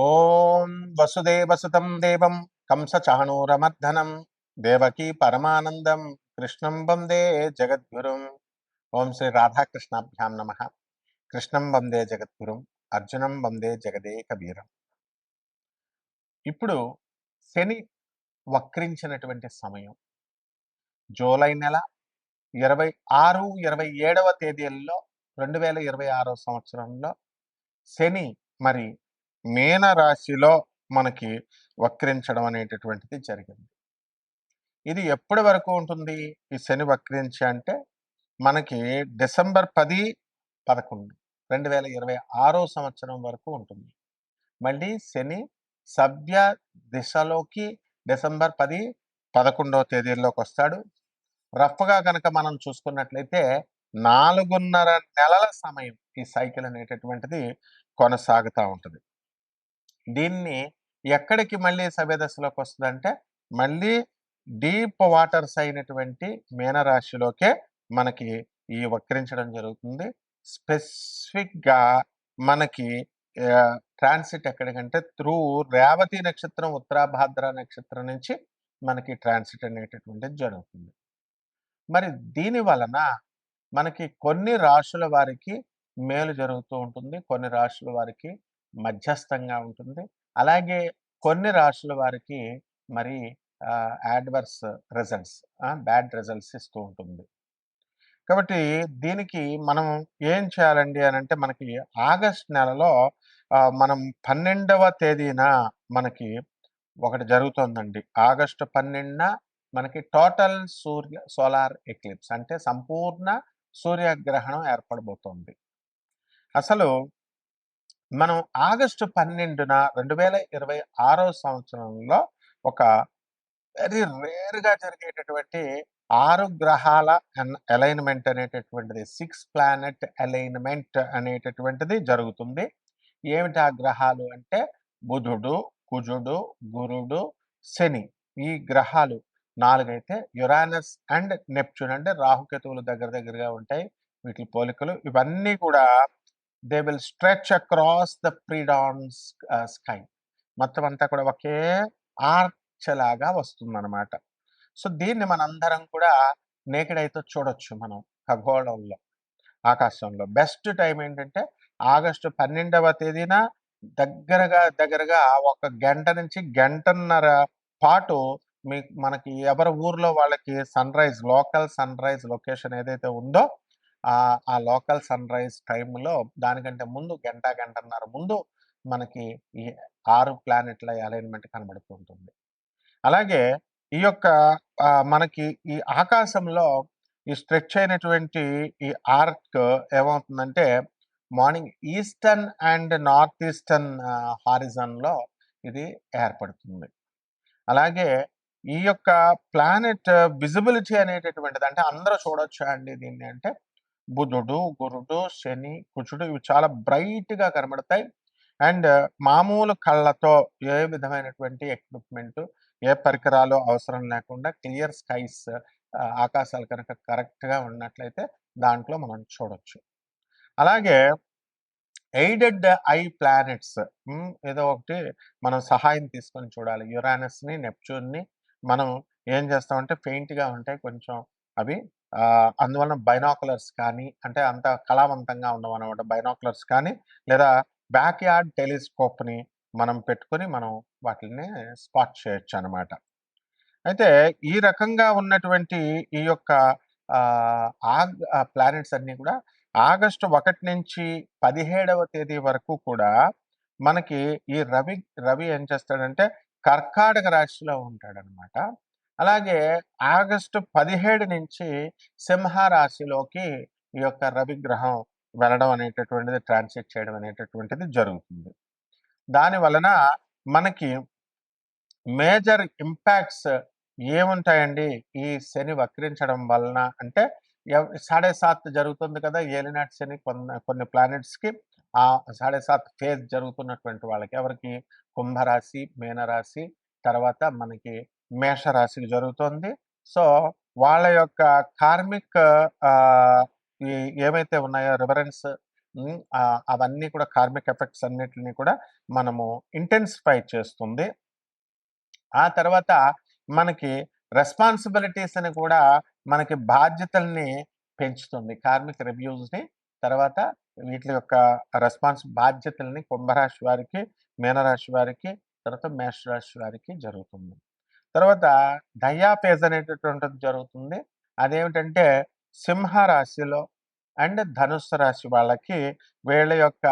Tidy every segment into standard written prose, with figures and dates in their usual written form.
ఓం వసుదేవసుతం దేవం కంసచాణూరమర్దనం దేవకీ పరమానందం కృష్ణం వందే జగద్గురుం. ఓం శ్రీ రాధాకృష్ణాభ్యాం నమ. కృష్ణం వందే జగద్గురుం, అర్జునం వందే జగదేక వీరం. ఇప్పుడు శని వక్రించినటువంటి సమయం జూలై నెల 26, 27వ తేదీల్లో 2026 సంవత్సరంలో శని మరి మీన రాశిలో మనకి వక్రించడం అనేటటువంటిది జరిగింది. ఇది ఎప్పటి వరకు ఉంటుంది ఈ శని వక్రించి అంటే మనకి డిసెంబర్ 10, 11, 2026 సంవత్సరం వరకు ఉంటుంది. మళ్ళీ శని సభ్య దిశలోకి డిసెంబర్ 10, 11వ తేదీల్లోకి వస్తాడు. రఫ్గా కనుక మనం చూసుకున్నట్లయితే 4.5 నెలల సమయం ఈ సైకిల్ అనేటటువంటిది కొనసాగుతూ ఉంటుంది. దీన్ని ఎక్కడికి మళ్ళీ సవ్యదశలోకి వస్తుందంటే మళ్ళీ డీప్ వాటర్స్ అయినటువంటి మీనరాశిలోకే మనకి ఈ వక్రించడం జరుగుతుంది. స్పెసిఫిక్గా మనకి ట్రాన్సిట్ ఎక్కడికంటే త్రూ రేవతి నక్షత్రం, ఉత్తరాభాద్ర నక్షత్రం నుంచి మనకి ట్రాన్సిట్ అనేటటువంటిది జరుగుతుంది. మరి దీని వలన మనకి కొన్ని రాశుల వారికి మేలు జరుగుతూ ఉంటుంది, కొన్ని రాశుల వారికి మధ్యస్థంగా ఉంటుంది, అలాగే కొన్ని రాశుల వారికి మరి యాడ్వర్స్ రిజల్ట్స్, బ్యాడ్ రిజల్ట్స్ ఇస్తూ ఉంటుంది. కాబట్టి దీనికి మనం ఏం చేయాలండి అని అంటే మనకి ఆగస్ట్ నెలలో మనం 12వ తేదీన మనకి ఒకటి జరుగుతుందండి. ఆగస్టు 12న మనకి టోటల్ సోలార్ ఎక్లిప్స్ అంటే సంపూర్ణ సూర్యగ్రహణం ఏర్పడబోతోంది. అసలు మనం ఆగస్టు 12న 2026 సంవత్సరంలో ఒక వెరీ రేర్గా జరిగేటటువంటి 6 గ్రహాల అలైన్మెంట్ అనేటటువంటిది, 6 ప్లానెట్ అలైన్మెంట్ అనేటటువంటిది జరుగుతుంది. ఏమిటి ఆ గ్రహాలు అంటే బుధుడు, కుజుడు, గురుడు, శని. ఈ గ్రహాలు 4 అయితే యురానస్ అండ్ నెప్ట్యూన్ అంటే రాహుకేతువులు దగ్గరగా ఉంటాయి. వీటి పోలికలు ఇవన్నీ కూడా they will stretch across the predawn sky. మొత్తం అంతా కూడా ఒకే ఆర్చ్ లాగా వస్తుందన్నమాట. సో దీన్ని మనందరం కూడా నేకెడ్ అయితే చూడొచ్చు మనం ఖగోళంలో, ఆకాశంలో. బెస్ట్ టైం ఏంటంటే ఆగస్టు 12వ తేదీన దగ్గరగా 1 గంట నుంచి గంటన్నర పాటు మనకి ఎవరి ఊర్లో వాళ్ళకి లోకల్ సన్ రైజ్ లొకేషన్ ఏదైతే ఉందో ఆ లోకల్ సన్ రైజ్ టైంలో దానికంటే ముందు గంటన్నర ముందు మనకి ఈ 6 ప్లానెట్ల అలైన్మెంట్ కనబడుతూ ఉంటుంది. అలాగే ఈ యొక్క మనకి ఈ ఆకాశంలో ఈ స్ట్రెచ్ అయినటువంటి ఈ ఆర్క్ ఏమవుతుందంటే morning eastern and north eastern హారిజన్లో ఇది ఏర్పడుతుంది. అలాగే ఈ యొక్క ప్లానెట్ విజిబిలిటీ అనేటటువంటిది అంటే అందరూ చూడొచ్చా అండి దీన్ని అంటే బుధుడు, గురుడు, శని, కుజుడు ఇవి చాలా బ్రైట్గా కనబడతాయి. అండ్ మామూలు కళ్ళతో ఏ విధమైనటువంటి ఎక్విప్మెంట్, ఏ పరికరాలు అవసరం లేకుండా క్లియర్ స్కైస్, ఆకాశాలు కనుక కరెక్ట్గా ఉన్నట్లయితే దాంట్లో మనం చూడొచ్చు. అలాగే ఎయిడెడ్ ఐ ప్లానెట్స్ ఏదో ఒకటి మనం సహాయం తీసుకొని చూడాలి. యురానస్ని, నెప్ట్యూన్ని మనం ఏం చేస్తామంటే పెయింట్గా ఉంటాయి కొంచెం అవి. అందువలన బైనాకులర్స్ కానీ అంటే అంత కళావంతంగా ఉండవు అనమాట. బైనాకులర్స్ కానీ లేదా బ్యాక్ యార్డ్ టెలిస్కోప్ని మనం పెట్టుకొని మనం వాటిని స్పాట్ చేయొచ్చు అనమాట. అయితే ఈ రకంగా ఉన్నటువంటి ఈ యొక్క ప్లానెట్స్ అన్నీ కూడా ఆగస్టు 1 నుంచి 17వ తేదీ వరకు కూడా మనకి ఈ రవి ఏం చేస్తాడంటే కర్కాటక రాశిలో ఉంటాడనమాట. అలాగే ఆగస్టు 17 నుంచి సింహ రాశిలోకి ఈ యొక్క రవి గ్రహం వెళ్ళడం అనేటటువంటిది, ట్రాన్సిట్ చేయడం అనేటటువంటిది జరుగుతుంది. దాని వలన మనకి మేజర్ ఇంపాక్ట్స్ ఏముంటాయండి ఈ శని వక్రించడం వలన అంటే 7.5 జరుగుతుంది కదా ఏలినాటి శని కొన్ని ప్లానెట్స్కి. ఆ 7.5 ఫేజ్ జరుగుతున్నటువంటి వాళ్ళకి ఎవరికి కుంభరాశి, మీనరాశి, తర్వాత మనకి మేషరాశికి జరుగుతుంది. సో వాళ్ళ యొక్క కార్మిక్ ఏమైతే ఉన్నాయో రివరెన్స్ అవన్నీ కూడా కార్మిక్ ఎఫెక్ట్స్ అన్నిటిని కూడా మనము ఇంటెన్సిఫై చేస్తుంది. ఆ తర్వాత మనకి రెస్పాన్సిబిలిటీస్ అని కూడా మనకి బాధ్యతల్ని పెంచుతుంది. కార్మిక రివ్యూస్‌ని తర్వాత వీట్లి యొక్క బాధ్యతల్ని కుంభరాశి వారికి, మీనరాశి వారికి, తర్వాత మేషరాశి వారికి జరుగుతుంది. తర్వాత దయా ఫేజ్ అనేటటువంటిది జరుగుతుంది. అదేమిటంటే సింహ రాశిలో అండ్ ధనుస్సు రాశి వాళ్ళకి వీళ్ళ యొక్క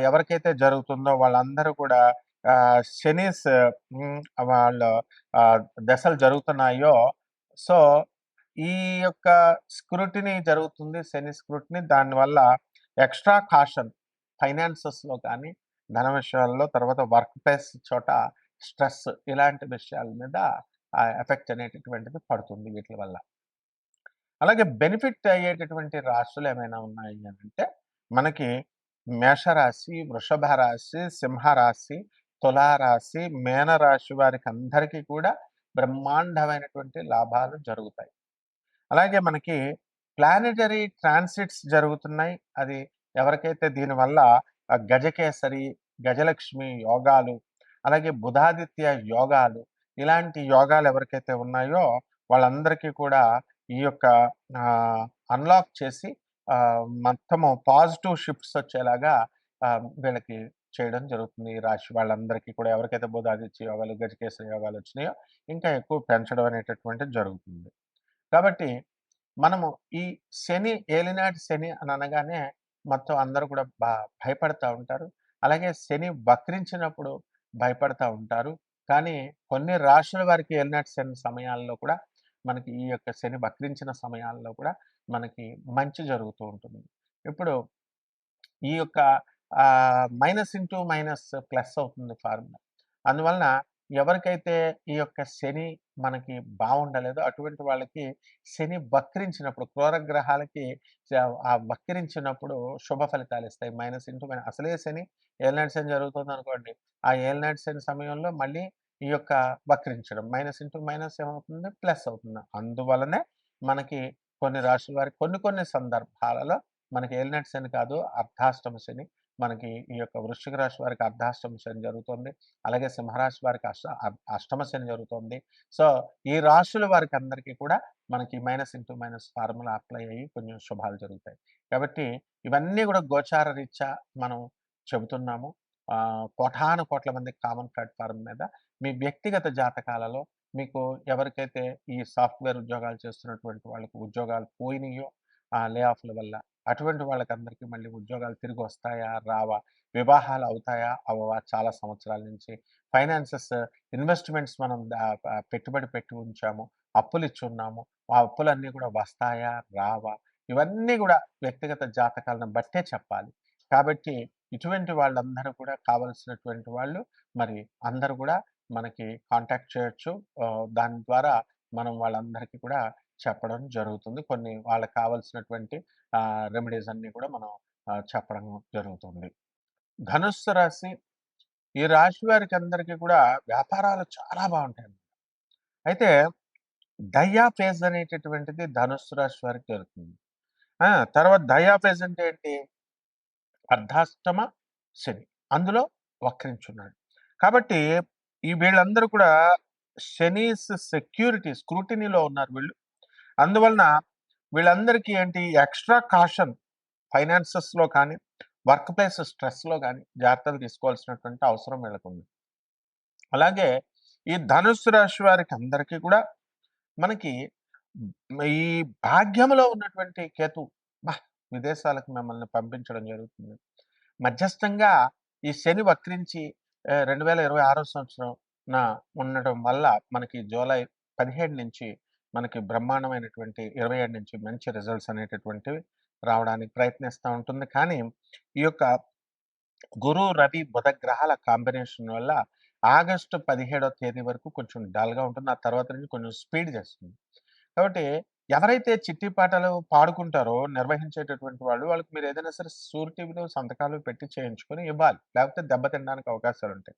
ఎవరికైతే జరుగుతుందో వాళ్ళందరూ కూడా శనీస్ వాళ్ళ దశలు జరుగుతున్నాయో సో ఈ యొక్క స్క్రూటినీ జరుగుతుంది. శని స్క్రూటినీ దానివల్ల ఎక్స్ట్రా కాషన్ ఫైనాన్సెస్‌లో కానీ, ధన విషయాల్లో తర్వాత వర్క్ ప్లేస్ చోట స్ట్రెస్ ఇలాంటి విషయాల మీద ఎఫెక్ట్ అనేటటువంటిది పడుతుంది వీట్లి వల్ల. అలాగే బెనిఫిట్ అయ్యేటటువంటి రాశులు ఏమైనా ఉన్నాయి అనంటే మనకి మేషరాశి, వృషభ రాశి, సింహరాశి, తులారాశి, మీనరాశి వారికి అందరికీ కూడా బ్రహ్మాండమైనటువంటి లాభాలు జరుగుతాయి. అలాగే మనకి ప్లానెటరీ ట్రాన్సిట్స్ జరుగుతున్నాయి. అది ఎవరికైతే దీనివల్ల గజకేసరి, గజలక్ష్మి యోగాలు, అలాగే బుధాదిత్య యోగాలు, ఇలాంటి యోగాలు ఎవరికైతే ఉన్నాయో వాళ్ళందరికీ కూడా ఈ యొక్క అన్లాక్ చేసి మొత్తము పాజిటివ్ షిఫ్ట్స్ వచ్చేలాగా వీళ్ళకి చేయడం జరుగుతుంది. ఈ రాశి వాళ్ళందరికీ కూడా ఎవరికైతే బుధాదిత్య యోగాలు, గజకేసరి యోగాలు వచ్చినాయో ఇంకా ఎక్కువ పెంచడం అనేటటువంటిది జరుగుతుంది. కాబట్టి మనము ఈ శని ఏలినాటి శని అని అనగానే మొత్తం అందరూ కూడా భయపడతా ఉంటారు. అలాగే శని వక్రించినప్పుడు భయపడతా ఉంటారు. కానీ కొన్ని రాశుల వారికి ఏలినాటి శని సమయాల్లో కూడా మనకి ఈ యొక్క శని వక్రించిన సమయాల్లో కూడా మనకి మంచి జరుగుతూ ఉంటుంది. ఇప్పుడు ఈ యొక్క మైనస్ ఇంటూ మైనస్ ప్లస్ అవుతుంది ఫార్ములా. అందువలన ఎవరికైతే ఈ యొక్క శని మనకి బాగుండలేదో అటువంటి వాళ్ళకి శని వక్రించినప్పుడు క్రూరగ్రహాలకి ఆ వక్రించినప్పుడు శుభ ఫలితాలు ఇస్తాయి. మైనస్ ఇంటూ మైనస్ అసలే శని ఏలినాటి శని జరుగుతుంది అనుకోండి. ఆ ఏలినాటి శని సమయంలో మళ్ళీ ఈ యొక్క వక్రించడం మైనస్ ఇంటూ మైనస్ ఏమవుతుంది ప్లస్ అవుతుంది. అందువలనే మనకి కొన్ని రాశుల వారికి కొన్ని సందర్భాలలో మనకి ఏలినాటి శని కాదు అర్ధాష్టమ శని మనకి ఈ యొక్క వృశ్చిక రాశి వారికి అర్ధాష్టమ శని జరుగుతుంది. అలాగే సింహరాశి వారికి అష్టమ శని జరుగుతుంది. సో ఈ రాశుల వారికి అందరికీ కూడా మనకి minus into minus formula apply అయ్యి కొంచెం శుభాలు జరుగుతాయి. కాబట్టి ఇవన్నీ కూడా గోచార రీత్యా మనం చెబుతున్నాము. కోటాను కోట్ల మంది కామన్ ప్లాట్ఫారం మీద మీ వ్యక్తిగత జాతకాలలో మీకు ఎవరికైతే ఈ సాఫ్ట్వేర్ ఉద్యోగాలు చేస్తున్నటువంటి వాళ్ళకి ఉద్యోగాలు పోయినాయో లే ఆఫ్ల వల్ల అటువంటి వాళ్ళకందరికీ మళ్ళీ ఉద్యోగాలు తిరిగి వస్తాయా రావా, వివాహాలు అవుతాయా అవ్వవా, చాలా సంవత్సరాల నుంచి ఫైనాన్సెస్ ఇన్వెస్ట్మెంట్స్ మనం పెట్టుబడి పెట్టి ఉంచాము, అప్పులు ఇచ్చి ఉన్నాము, ఆ అప్పులన్నీ కూడా వస్తాయా రావా, ఇవన్నీ కూడా వ్యక్తిగత జాతకాలను బట్టే చెప్పాలి. కాబట్టి ఇటువంటి వాళ్ళందరూ కూడా కావలసినటువంటి వాళ్ళు మరి అందరూ కూడా మనకి కాంటాక్ట్ చేయొచ్చు. దాని ద్వారా మనం వాళ్ళందరికీ కూడా చెప్పడం జరుగుతుంది. కొన్ని వాళ్ళకి కావాల్సినటువంటి రెమెడీస్ అన్నీ కూడా మనం చెప్పడం జరుగుతుంది. ధనుస్సు రాశి ఈ రాశి వారికి అందరికీ కూడా వ్యాపారాలు చాలా బాగుంటాయి. అయితే దయా ఫేజ్ అనేటటువంటిది ధనుస్సు రాశి వారికి జరుగుతుంది. తర్వాత దయా ఫేజ్ అంటే ఏంటి? అర్ధాష్టమ శని అందులో వక్రించున్నాడు. కాబట్టి ఈ వీళ్ళందరూ కూడా శనీస్ సెక్యూరిటీ స్క్రూటినీలో ఉన్నారు వీళ్ళు. అందువలన వీళ్ళందరికీ ఏంటి ఎక్స్ట్రా కాషన్ ఫైనాన్సెస్‌లో కానీ, వర్క్ ప్లేస్ స్ట్రెస్‌లో కానీ జాగ్రత్తలు తీసుకోవాల్సినటువంటి అవసరం వీళ్ళకుంది. అలాగే ఈ ధనుస్సు రాశి వారికి అందరికీ కూడా మనకి ఈ భాగ్యంలో ఉన్నటువంటి కేతు విదేశాలకు మిమ్మల్ని పంపించడం జరుగుతుంది. మధ్యస్థంగా ఈ శని వక్రించి 2026 సంవత్సరంన ఉండటం వల్ల మనకి జూలై 17 నుంచి మనకి బ్రహ్మాండమైనటువంటి 27 నుంచి మంచి రిజల్ట్స్ అనేటటువంటివి రావడానికి ప్రయత్నిస్తూ ఉంటుంది. కానీ ఈ యొక్క గురు, రవి, బుధ గ్రహాల కాంబినేషన్ వల్ల ఆగస్టు 17వ తేదీ వరకు కొంచెం డల్‌గా ఉంటుంది. ఆ తర్వాత నుంచి కొంచెం స్పీడ్ చేస్తుంది. కాబట్టి ఎవరైతే చిట్టి పాటలు పాడుకుంటారో నిర్వహించేటటువంటి వాళ్ళకి మీరు ఏదైనా సరే షూరిటీలు, సంతకాలు పెట్టి చేయించుకొని ఇవ్వాలి. లేకపోతే దెబ్బ తినడానికి అవకాశాలుంటాయి.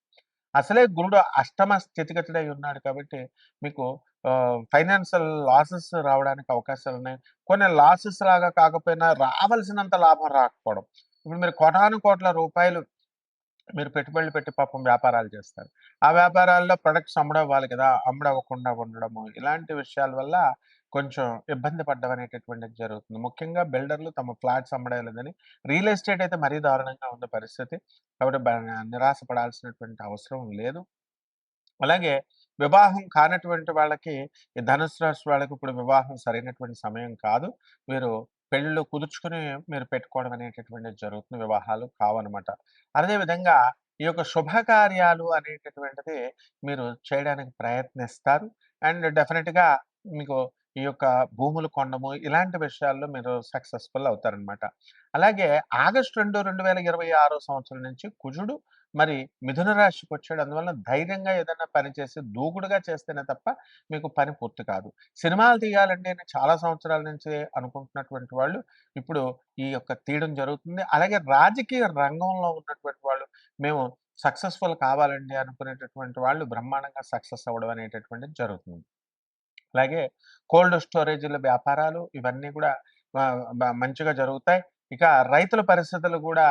అసలే గురుడు అష్టమ స్థితిగతుడై ఉన్నాడు కాబట్టి మీకు ఫైనాన్షియల్ లాసెస్ రావడానికి అవకాశాలున్నాయి. కొన్ని లాసెస్ లాగా కాకపోయినా రావాల్సినంత లాభం రాకపోవడం. ఇప్పుడు మీరు కోటాను కోట్ల రూపాయలు మీరు పెట్టుబడులు పెట్టి పాపం వ్యాపారాలు చేస్తారు. ఆ వ్యాపారాల్లో ప్రొడక్ట్స్ అమ్ముడవ్వాలి కదా! అమ్ముడవ్వకుండా ఉండడము, ఇలాంటి విషయాల వల్ల కొంచెం ఇబ్బంది పడ్డం అనేటటువంటిది జరుగుతుంది. ముఖ్యంగా బిల్డర్లు తమ ఫ్లాట్స్ అమ్మడలేదని రియల్ ఎస్టేట్ అయితే మరీ దారుణంగా ఉంది పరిస్థితి. కాబట్టి నిరాశ పడాల్సినటువంటి అవసరం లేదు. అలాగే వివాహం కానటువంటి వాళ్ళకి, ఈ ధనుసు రాశి వాళ్ళకి ఇప్పుడు వివాహం సరైనటువంటి సమయం కాదు. మీరు పెళ్ళిళ్ళు కుదుర్చుకొని మీరు పెట్టుకోవడం అనేటటువంటిది జరుగుతుంది. వివాహాలు కావనమాట. అదే విధంగా ఈ యొక్క శుభకార్యాలు అనేటటువంటిది మీరు చేయడానికి ప్రయత్నిస్తారు. అండ్ డెఫినిట్‌గా మీకు ఈ యొక్క భూములు కొనడము, ఇలాంటి విషయాల్లో మీరు సక్సెస్‌ఫుల్ అవుతారనమాట. అలాగే ఆగస్టు 2, 2026 సంవత్సరం నుంచి కుజుడు మరి మిథున రాశికొచ్చాడు. అందువలన ధైర్యంగా ఏదన్నా పని చేసి దూకుడుగా చేస్తేనే తప్ప మీకు పని పూర్తి కాదు. సినిమాలు తీయాలండి అని చాలా సంవత్సరాల నుంచి అనుకుంటున్నటువంటి వాళ్ళు ఇప్పుడు ఈ యొక్క తీయడం జరుగుతుంది. అలాగే రాజకీయ రంగంలో ఉన్నటువంటి వాళ్ళు మేము సక్సెస్‌ఫుల్ కావాలండి అనుకునేటటువంటి వాళ్ళు బ్రహ్మాండంగా సక్సెస్ అవ్వడం అనేటటువంటిది జరుగుతుంది. అలాగే కోల్డ్ స్టోరేజీల వ్యాపారాలు ఇవన్నీ కూడా మంచిగా జరుగుతాయి. ఇక రైతుల పరిస్థితులు గూడా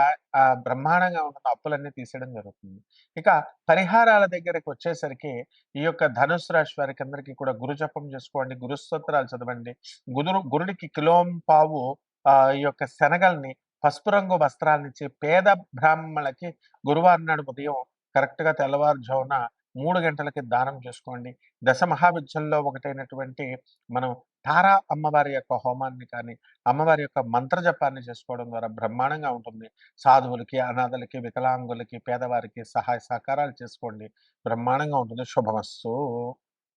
బ్రహ్మాండంగా ఉంటుంది. అప్పులన్నీ తీసేయడం జరుగుతుంది. ఇక పరిహారాల దగ్గరకొచ్చేసరికి ఈ యొక్క ధనుస్సు రాశి వారికందరికీ కూడా గురు జపం చేసుకోండి. గురు స్తోత్రాలు చదవండి. గురుడికి కిలోంపావు ఈ యొక్క శనగల్ని పసుపు రంగు వస్త్రాలనిచ్చి పేద బ్రాహ్మణులకి గురువారం నాడు ఉదయం కరెక్ట్‌గా తెల్లవారుజామున 3 గంటలకి దానం చేసుకోండి. దశ మహావిద్యల్లో ఒకటైనటువంటి మనం తారా అమ్మవారి యొక్క హోమాన్ని కానీ, అమ్మవారి యొక్క మంత్ర జపాన్ని చేసుకోవడం ద్వారా బ్రహ్మాండంగా ఉంటుంది. సాధువులకి, అనాథలకి, వికలాంగులకి, పేదవారికి సహాయ సహకారాలు చేసుకోండి. బ్రహ్మాండంగా ఉంటుంది. శుభమస్తు.